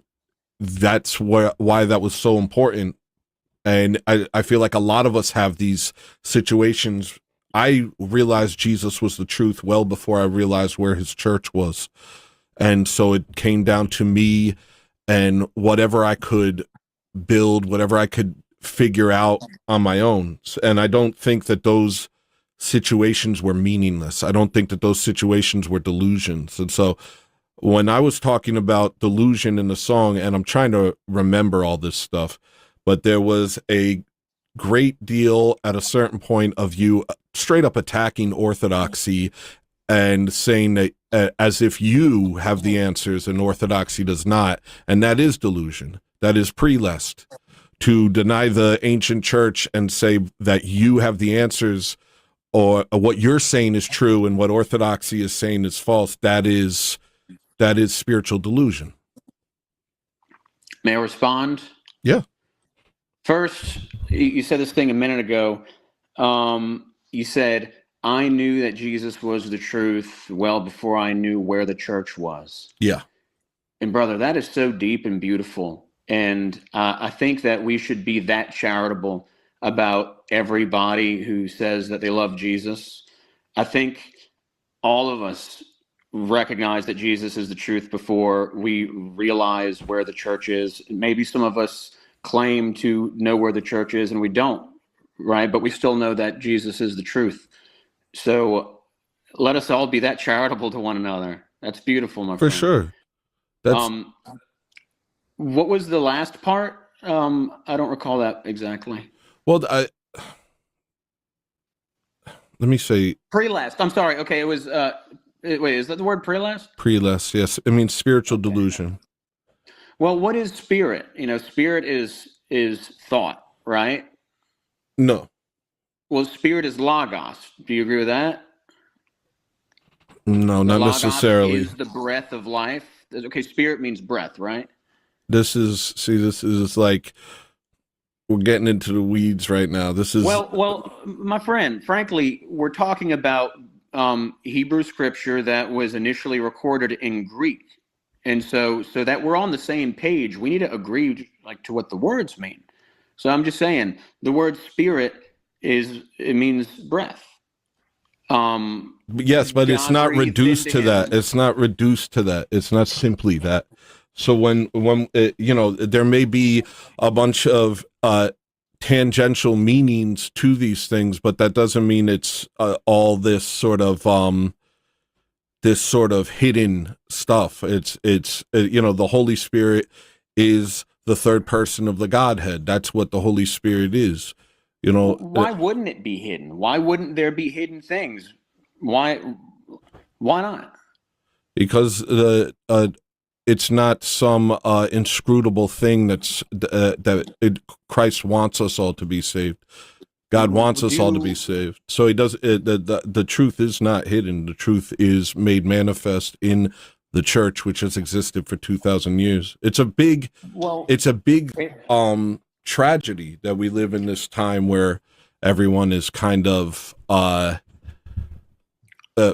that's why that was so important. And I feel like a lot of us have these situations. I realized Jesus was the truth well before I realized where his church was. And so it came down to me and whatever I could build, whatever I could figure out on my own. And I don't think that those situations were meaningless. I don't think that those situations were delusions. And so when I was talking about delusion in the song, and I'm trying to remember all this stuff, but there was a great deal at a certain point of you straight up attacking orthodoxy and saying that as if you have the answers and orthodoxy does not. And that is delusion. That is prelest. To deny the ancient church and say that you have the answers, or what you're saying is true and what orthodoxy is saying is false, that is spiritual delusion. May I respond? Yeah. First, you said this thing a minute ago. You said, I knew that Jesus was the truth well before I knew where the church was. Yeah. And brother, that is so deep and beautiful. And I think that we should be that charitable about everybody who says that they love Jesus. I think all of us recognize that Jesus is the truth before we realize where the church is. Maybe some of us claim to know where the church is and we don't, right? But we still know that Jesus is the truth. So let us all be that charitable to one another. That's beautiful, my friend. For sure. That's what was the last part? I don't recall that exactly. well, let me say Prelast. I'm sorry. Okay, it was. Wait, is that the word prelast? prelest. Yes, it means spiritual delusion. Well, what is spirit? Spirit is thought, right? No, Well, spirit is logos. Do you agree with that? not Logos necessarily. is the breath of life. Okay, spirit means breath, right? This is like we're getting into the weeds right now. This is Well, my friend, frankly, we're talking about Hebrew scripture that was initially recorded in Greek, and so that we're on the same page, we need to agree to what the words mean. So I'm just saying the word spirit means breath. yes, but it's not reduced to that. It's not reduced to that. It's not simply that. So when there may be a bunch of tangential meanings to these things, but that doesn't mean it's all this sort of hidden stuff. It's the Holy Spirit is the third person of the Godhead. That's what the Holy Spirit is. Why wouldn't it be hidden? Why wouldn't there be hidden things? Why not? Because it's not some inscrutable thing Christ wants us all to be saved. God wants us all to be saved. So he does the truth is not hidden. The truth is made manifest in the church, which has existed for 2,000 years. It's a big tragedy that we live in this time where everyone is kind of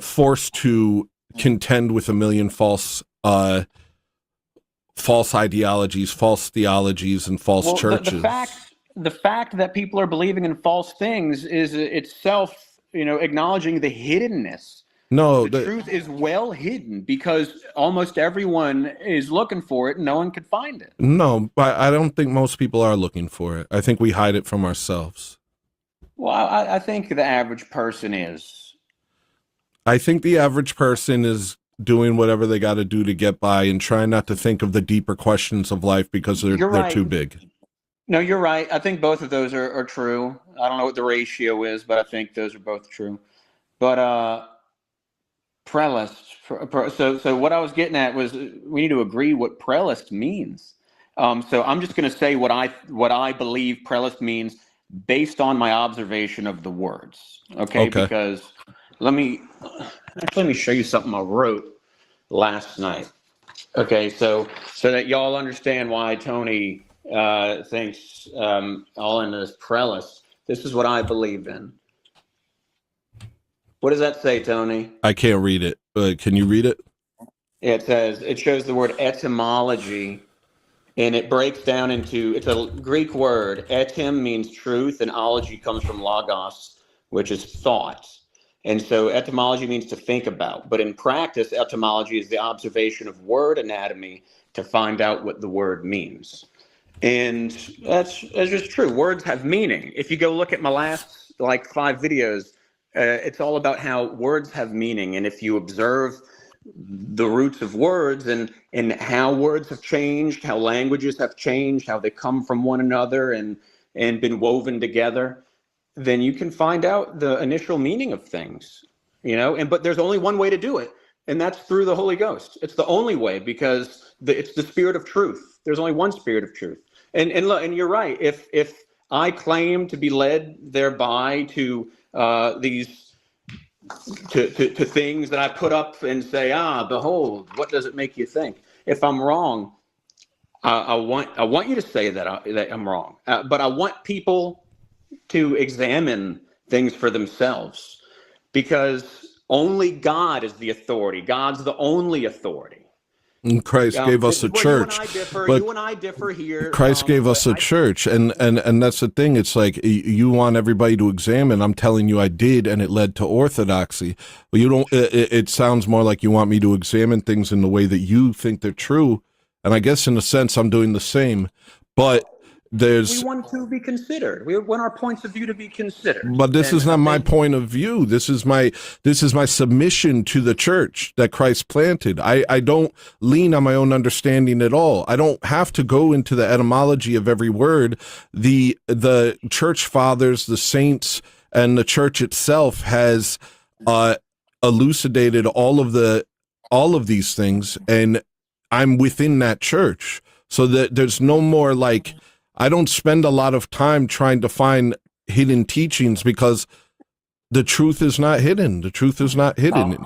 forced to contend with a million false ideologies, false theologies, and false churches. The fact that people are believing in false things is itself, acknowledging the hiddenness. No, the truth is well hidden because almost everyone is looking for it and no one could find it. No, but I don't think most people are looking for it. I think we hide it from ourselves. Well, I think the average person is. I think the average person is doing whatever they got to do to get by and trying not to think of the deeper questions of life because they're too big. No, you're right. I think both of those are true. I don't know what the ratio is, but I think those are both true. But prelist. So what I was getting at was we need to agree what prelist means. So I'm just going to say what I believe prelist means based on my observation of the words. Okay. Because let me show you something I wrote last night. Okay, so that y'all understand why Tony thinks all in this prelist. This is what I believe in. What does that say, Tony? I can't read it. Can you read it? It shows the word etymology, and it breaks down into, it's a Greek word. Etym means truth, and ology comes from logos, which is thought. And so etymology means to think about. But in practice, etymology is the observation of word anatomy to find out what the word means. And that's just true. Words have meaning. If you go look at my last 5 videos, it's all about how words have meaning. And if you observe the roots of words and how words have changed, how languages have changed, how they come from one another and been woven together, then you can find out the initial meaning of things, but there's only one way to do it. And that's through the Holy Ghost. It's the only way because it's the spirit of truth. There's only one spirit of truth. And you're right. If I claim to be led thereby to these to things that I put up and say, behold, what does it make you think? If I'm wrong, I want you to say that I'm wrong. But I want people to examine things for themselves because only God is the authority. God's the only authority. And Christ gave us a church. You and I differ here. Christ gave us a church, and that's the thing. It's like you want everybody to examine. I'm telling you, I did, and it led to orthodoxy. But you don't. It sounds more like you want me to examine things in the way that you think they're true, and I guess in a sense I'm doing the same. But we want to be considered. We want our points of view to be considered. But this is not my point of view. This is my submission to the church that Christ planted. I don't lean on my own understanding at all. I don't have to go into the etymology of every word. The church fathers, the saints, and the church itself has elucidated all of these things, and I'm within that church. So that there's no more I don't spend a lot of time trying to find hidden teachings because the truth is not hidden. The truth is not hidden.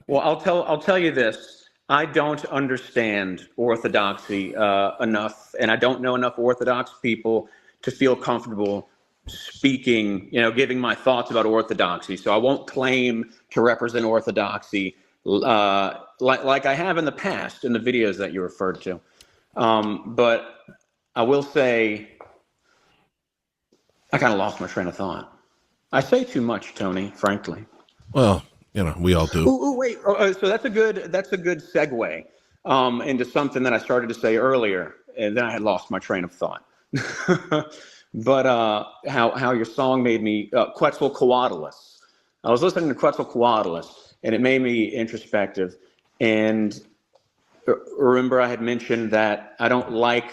Well, I'll tell you this. I don't understand orthodoxy enough, and I don't know enough Orthodox people to feel comfortable speaking, giving my thoughts about orthodoxy. So I won't claim to represent orthodoxy like I have in the past in the videos that you referred to. But I will say, I kind of lost my train of thought. I say too much, Tony, frankly. Well, we all do. Wait. So that's a good segue into something that I started to say earlier, and then I had lost my train of thought. But how your song made me Quetzalcoatlus. I was listening to Quetzalcoatlus, and it made me introspective. And remember, I had mentioned that I don't like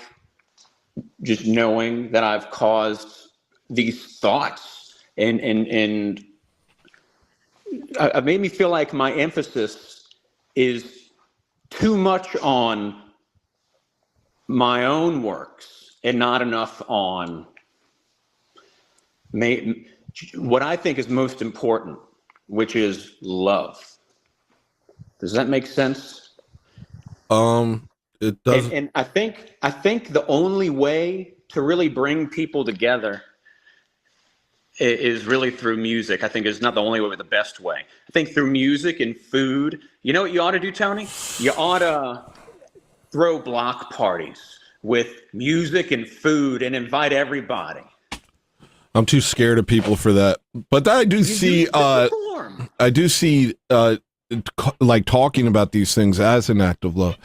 just knowing that I've caused these thoughts, and it made me feel like my emphasis is too much on my own works and not enough on what I think is most important, which is love. Does that make sense? It does. And I think the only way to really bring people together is really through music. I think it's not the only way, but the best way. I think through music and food. You know what you ought to do, Tony? You ought to throw block parties with music and food and invite everybody. I'm too scared of people for that. But I do see, like talking about these things as an act of love.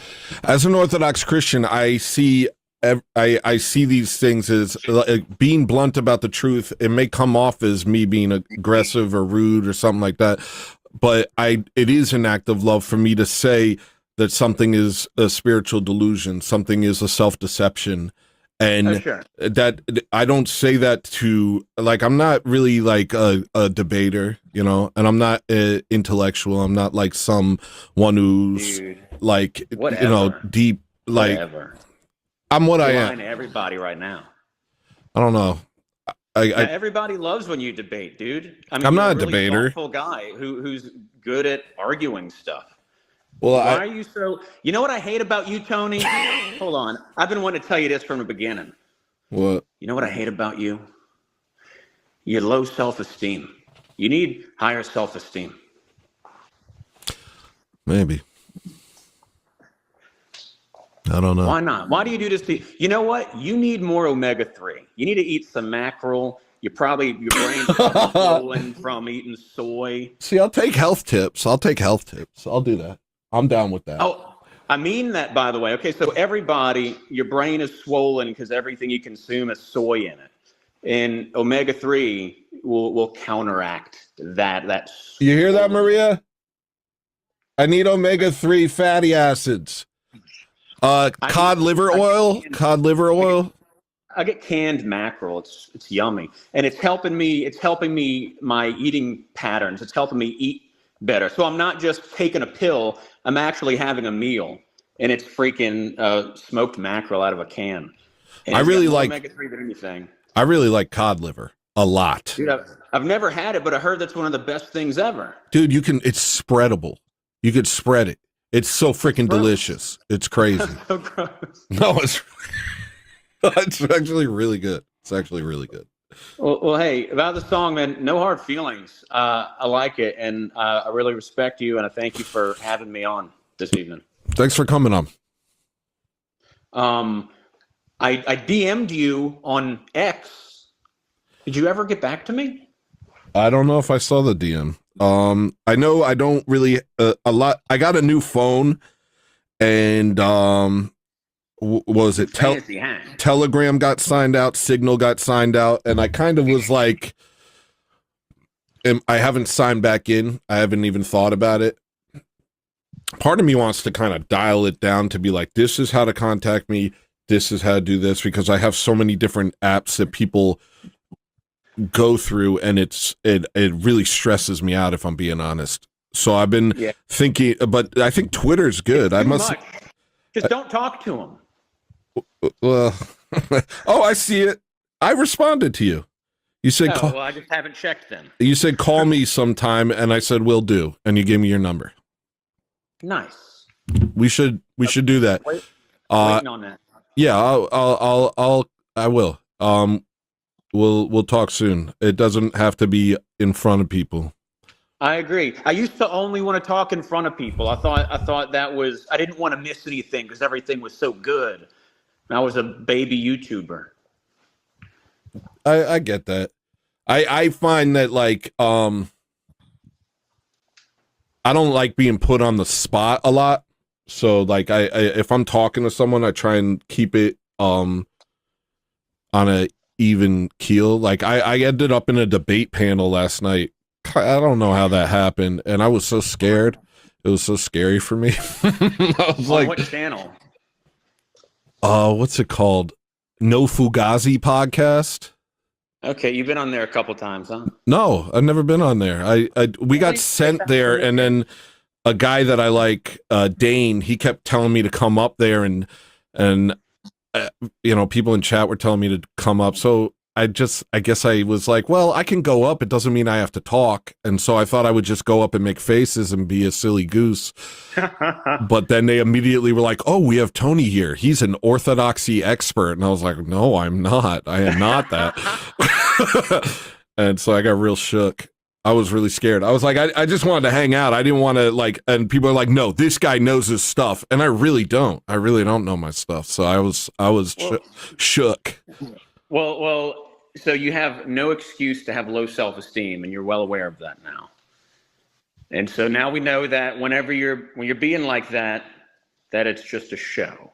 As an Orthodox Christian, I see these things as being blunt about the truth. It may come off as me being aggressive or rude or something like that, but it is an act of love for me to say that something is a spiritual delusion, something is a self-deception. And that I don't say that to, like, I'm not really like a debater, you know, and I'm not intellectual. I'm not like someone who's like, whatever. You know, deep, like, whatever. I'm what I am. Lying to everybody right now. I don't know. Everybody loves when you debate, dude. I mean, I'm you're not a really debater. Thoughtful guy who's good at arguing stuff. Well, why are you so? You know what I hate about you, Tony? Hold on. I've been wanting to tell you this from the beginning. What? You know what I hate about you? Your low self-esteem. You need higher self-esteem. Maybe. I don't know. Why not? Why do you do this to you know what? You need more omega-3. You need to eat some mackerel. Your brain's probably swollen from eating soy. See, I'll take health tips. I'll do that. I'm down with that. Oh, I mean that, by the way. Okay, so everybody, your brain is swollen because everything you consume has soy in it. And omega-3 will counteract that. You hear that, Maria? I need omega-3 fatty acids. Cod liver oil. I get canned mackerel. It's yummy, and it's helping me my eating patterns. It's helping me eat better. So I'm not just taking a pill. I'm actually having a meal, and it's freaking smoked mackerel out of a can. And I really like omega-3 than anything. I really like cod liver a lot. Dude, I've never had it, but I heard that's one of the best things ever. Dude, it's spreadable. You could spread it. It's so freaking delicious. It's crazy. So gross. No, it's actually really good. It's actually really good. Well, hey, about the song, man, no hard feelings. I like it, and I really respect you, and I thank you for having me on this evening. Thanks for coming on. I DM'd you on X. Did you ever get back to me? I don't know if I saw the DM. I know I don't really a lot. I got a new phone, and was it Telegram got signed out, Signal got signed out, and I kind of was like, I haven't signed back in. I haven't even thought about it. Part of me wants to kind of dial it down to be like, this is how to contact me. This is how to do this, because I have so many different apps that people go through, and it really stresses me out, if I'm being honest. So I've been thinking, but I think Twitter's good. Just don't talk to them. Well, oh, I see it. I responded to you. You said, well, I just haven't checked them. You said, call me sometime, and I said, will do, and you gave me your number. Nice. We should do that. Waiting on that. Yeah, I will. We'll talk soon. It doesn't have to be in front of people. I agree. I used to only want to talk in front of people. I thought that was, I didn't want to miss anything because everything was so good. I was a baby YouTuber. I get that. I find that, like, I don't like being put on the spot a lot. So, like, I if I'm talking to someone, I try and keep it on a even keel. Like, I ended up in a debate panel last night. I don't know how that happened, and I was so scared. It was so scary for me. I was like, what channel? What's it called? No Fugazi podcast. Okay, you've been on there a couple times, huh? No, I've never been on there. We got sent there, and then a guy that I like, Dane, he kept telling me to come up there, and people in chat were telling me to come up. So I guess I was like, well, I can go up. It doesn't mean I have to talk. And so I thought I would just go up and make faces and be a silly goose. But then they immediately were like, oh, we have Tony here. He's an orthodoxy expert. And I was like, no, I'm not. I am not that. And so I got real shook. I was really scared. I was like, I just wanted to hang out. I didn't want to and people are like, no, this guy knows his stuff. And I really don't. I really don't know my stuff. So I was shook. Well, so you have no excuse to have low self-esteem, and you're well aware of that now. And so now we know that when you're being like that, that it's just a show.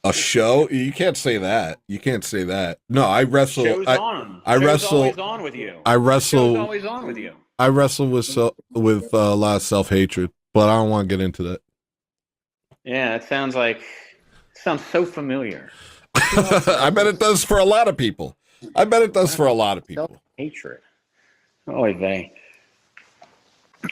A show? You can't say that. You can't say that. No, I wrestle. Show's on. I Show's wrestle. Always on with you. I wrestle. Show's always on with you. I wrestle with a lot of self-hatred, but I don't want to get into that. Yeah, it sounds so familiar. I bet it does for a lot of people. Self-hatred. Oy vey.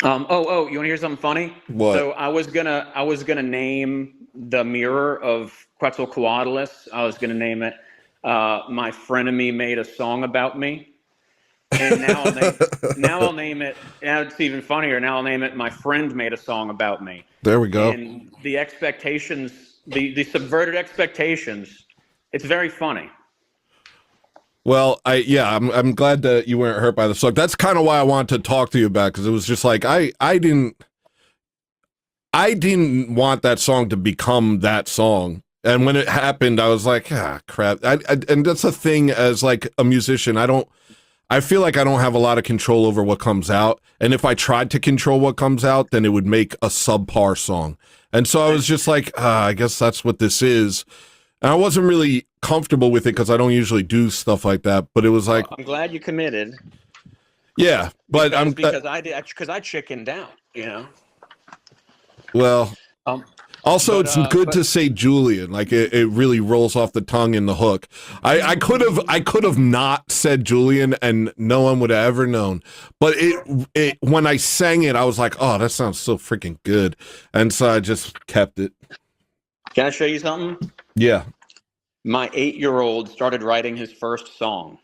You want to hear something funny? What? So I was gonna name the mirror of Quetzalcoatlus. I was gonna name it My Frenemy Made a Song About Me. And now I'll name it. Now it's even funnier. Now I'll name it My Friend Made a Song About Me. There we go. And the expectations, the subverted expectations, it's very funny. Well, I'm glad that you weren't hurt by the song. That's kind of why I wanted to talk to you about, because it was just like I didn't want that song to become that song. And when it happened, I was like, crap. And that's the thing as like a musician, I feel like I don't have a lot of control over what comes out. And if I tried to control what comes out, then it would make a subpar song. And so I was just like, I guess that's what this is. And I wasn't really comfortable with it because I don't usually do stuff like that. But it was like, I'm glad you committed. Yeah, but because I chickened out, you know. Well, also it's good to say Julian. Like it really rolls off the tongue in the hook. I could have not said Julian and no one would have ever known. But it when I sang it, I was like, oh, that sounds so freaking good, and so I just kept it. Can I show you something? Yeah. My 8-year-old started writing his first song.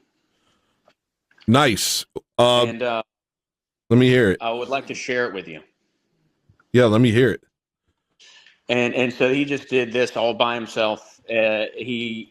Nice. And let me hear it. I would like to share it with you. Yeah, let me hear it. And so he just did this all by himself. Can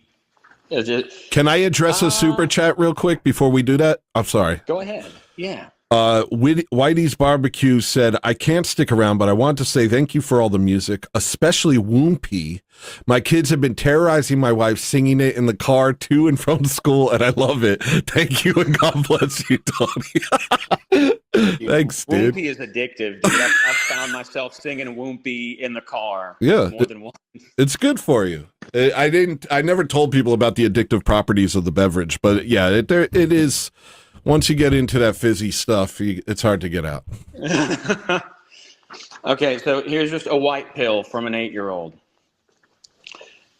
I address a super chat real quick before we do that? I'm sorry. Go ahead. Yeah. Whitey's Barbecue said, I can't stick around, but I want to say thank you for all the music, especially Woompy. My kids have been terrorizing my wife singing it in the car to and from school, and I love it. Thank you, and God bless you, Tony. Thanks, dude. Woompy is addictive. Dude, I've found myself singing Woompy in the car. Yeah, more than once. It's good for you. I never told people about the addictive properties of the beverage, but yeah, it is. Once you get into that fizzy stuff, it's hard to get out. Okay, so here's just a white pill from an 8-year-old.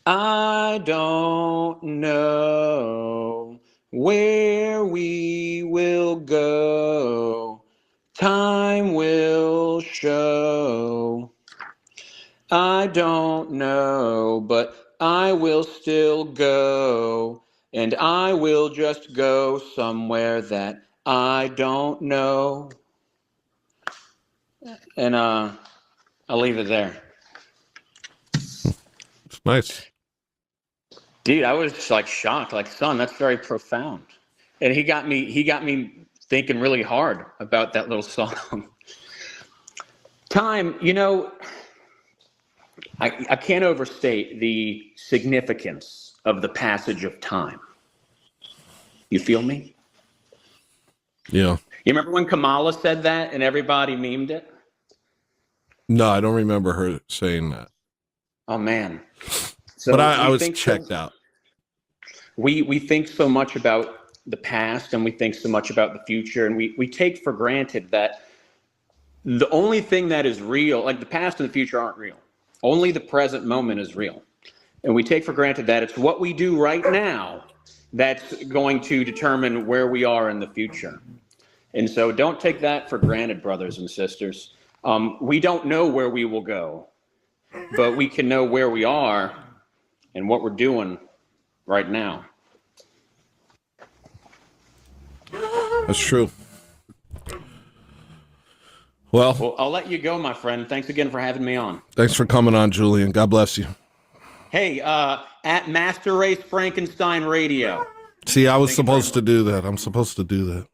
I don't know where we will go. Time will show. I don't know, but I will still go. And I will just go somewhere that I don't know. And I'll leave it there. It's nice. Dude, I was just like shocked, like, son, that's very profound. And he got me thinking really hard about that little song. Time, you know, I can't overstate the significance of the passage of time. You feel me? Yeah. You remember when Kamala said that and everybody memed it? No, I don't remember her saying that. Oh, man. So but I was checked out. We think so much about the past and we think so much about the future, and we take for granted that the only thing that is real, like the past and the future aren't real. Only the present moment is real. And we take for granted that it's what we do right now that's going to determine where we are in the future. And so don't take that for granted, brothers and sisters. We don't know where we will go, but we can know where we are and what we're doing right now. That's true. Well, I'll let you go, my friend. Thanks again for having me on. thanks for coming on, Julian. God bless you. Hey, at Master Race Frankenstein Radio. See, I was supposed to do that. I'm supposed to do that.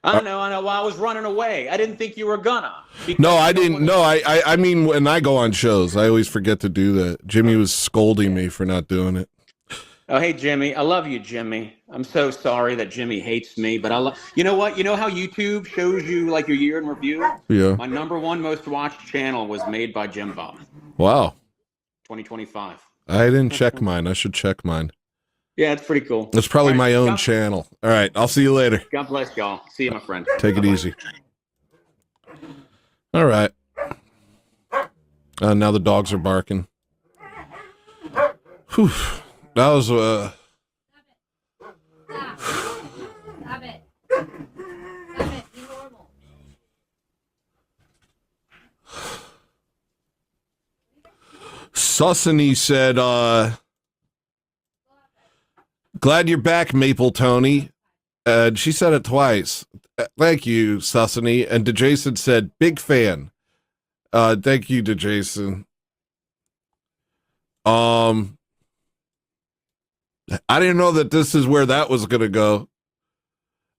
I know. Well, I was running away. I didn't think you were gonna. No, I didn't. No, I mean, when I go on shows, I always forget to do that. Jimmy was scolding me for not doing it. Oh, hey, Jimmy. I love you, Jimmy. I'm so sorry that Jimmy hates me, but I love. You know what? You know how YouTube shows you like your year in review? Yeah. My #1 most watched channel was made by Jim Bob. Wow. 2025. I didn't check mine. I should check mine. Yeah, it's pretty cool. It's probably my own channel. All right. I'll see you later. God bless y'all. See you, my friend. Take it easy. All right. Now the dogs are barking. Whew. That was Stop it. Stop it. Be normal. Sussany said, glad you're back, Maple Tony. She said it twice. Thank you, Sussany. And DeJason said, big fan. Thank you, DeJason. I didn't know that this is where that was going to go.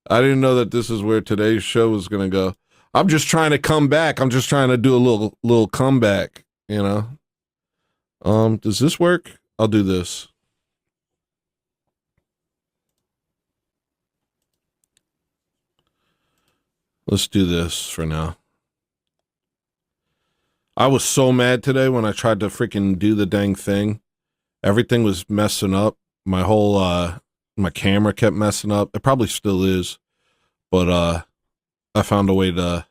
I didn't know that this is where today's show was going to go. I'm just trying to come back. I'm just trying to do a little comeback, you know. Does this work? I'll do this. Let's do this for now. I was so mad today when I tried to freaking do the dang thing. Everything was messing up. My whole, my camera kept messing up. It probably still is. But, I found a way to...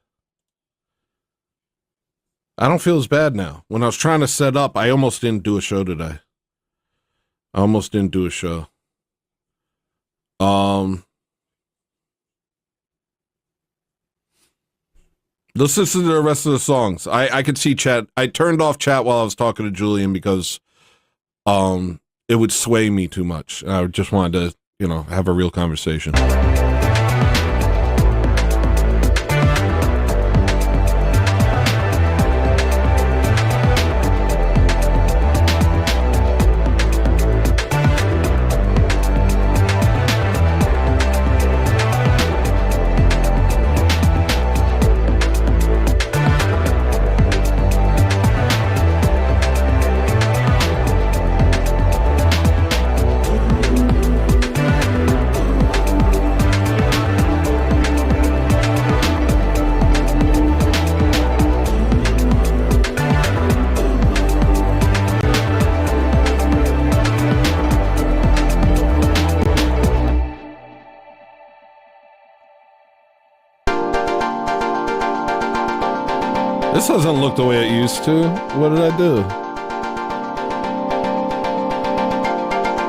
I don't feel as bad now. When I was trying to set up, I almost didn't do a show today. I almost didn't do a show. Let's listen to the rest of the songs. I could see chat. I turned off chat while I was talking to Julian because it would sway me too much. I just wanted to, you know, have a real conversation. This doesn't look the way it used to. What did I do?